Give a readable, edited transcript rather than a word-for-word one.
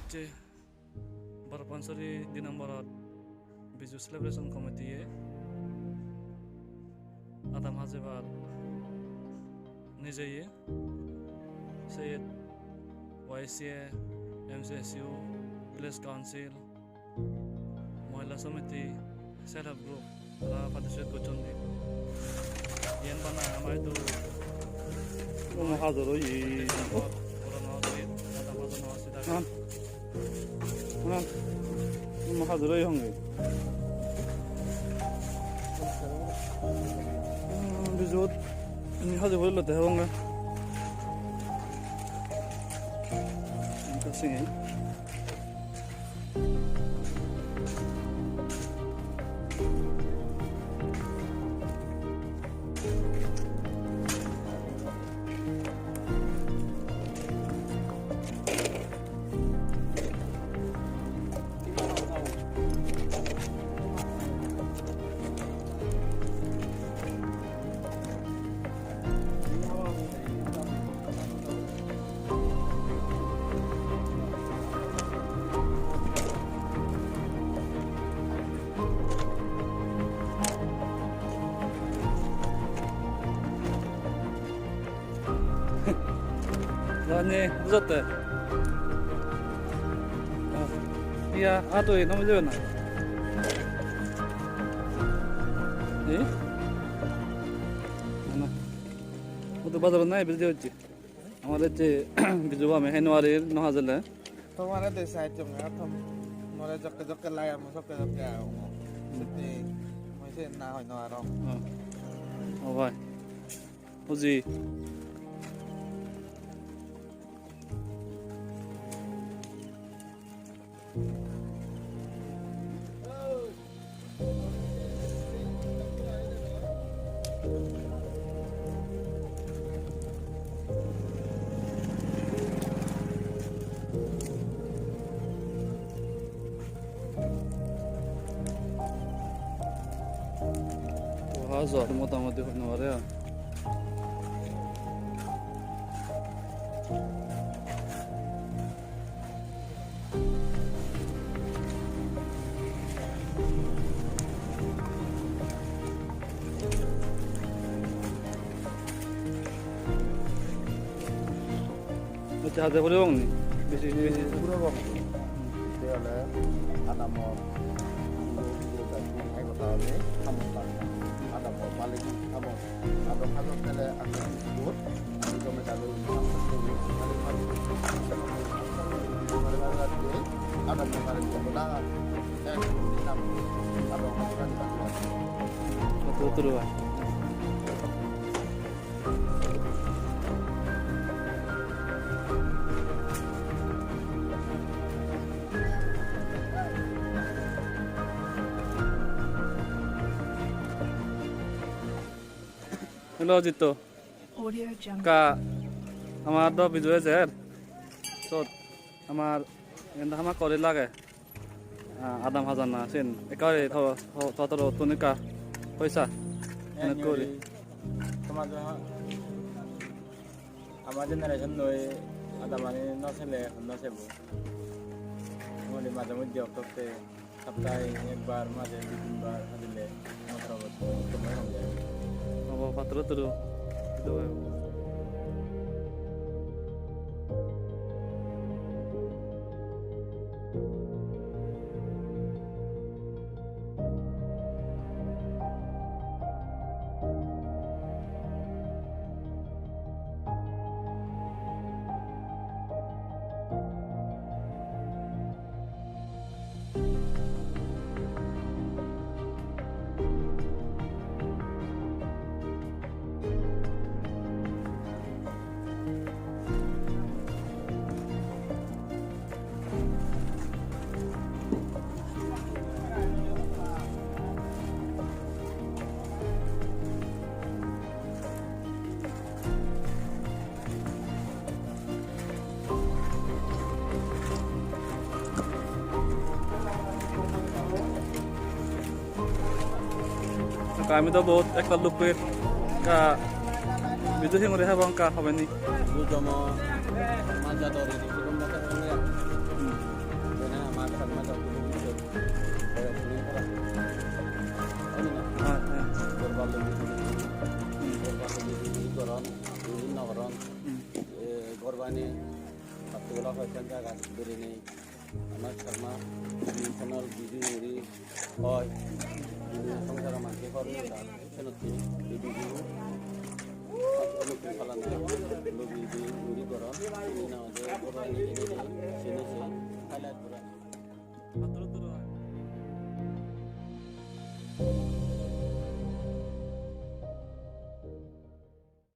হচ্ছে 12 নম্বৰত বিজু সেলিব্রেশন কমিটিয়ে আদাম হাজেবার নিজেই সৈয়দ ওয়াইসিএ এমসিএসইউ ভিলেজ কাউন্সিল মহিলা সমিতি সেলফ হেল্প গ্রুপ পার্টিসিপেট করছেন ইয়ান বানা আমার তো হাজার ওই হাজার ওই হঙ্গে বিজুত হাজার বললো তো হঙ্গা kasih Ini zote. Iya, aduh, nama dia mana? Mana? Untuk bazar naik beli aja. Amaran je biju ba mehen warir nohazal है. तो हमारे देश आए चुके हैं तो हमारे जब के लाया मुझे जब के आया हूँ सिद्धि मुझे ना हो ना आ रहा हूँ. Oh भाई. Uji. Hazar motamoti hone wale ya. Macam ada boleh bang ni? Besi Pura bang. Dia le ada mau kita ayo tahu ni kamu tahu. Ada mau balik kamu ada kamu kele akan ikut itu mencari ada mencari kebenaran dan ada aturan betul lah. Hello Jito. Ka আমার তো বিজয় স্যার তো আমার এন্ড আমার করে লাগে আদাম হাজার না সেন একারে ততর তনিকা পয়সা এনে করে সমাজ আমার জেনারেশন নয় আদা মানে নছেলে নছেবো মানে মাঝে মধ্যে অক্টোবরে সপ্তাহে একবার মাঝে দুই তিনবার দিলে সময় হয়ে যায়. Oh, patro tuh. Itu. Kami tuh buat ekor lupit ka itu yang udah bang ka apa nih? Lu cuma manja dari itu belum dapat ya. bani patula hoisan jaga berini ama sarma channel video uri hoy সংসার মানকে করবে তার সেনতি video অনুকূল পালনা লবি দি উরি করা ইনা ওদের বড় নিয়ে সিনেসে হাইলাইট করা মাত্র তো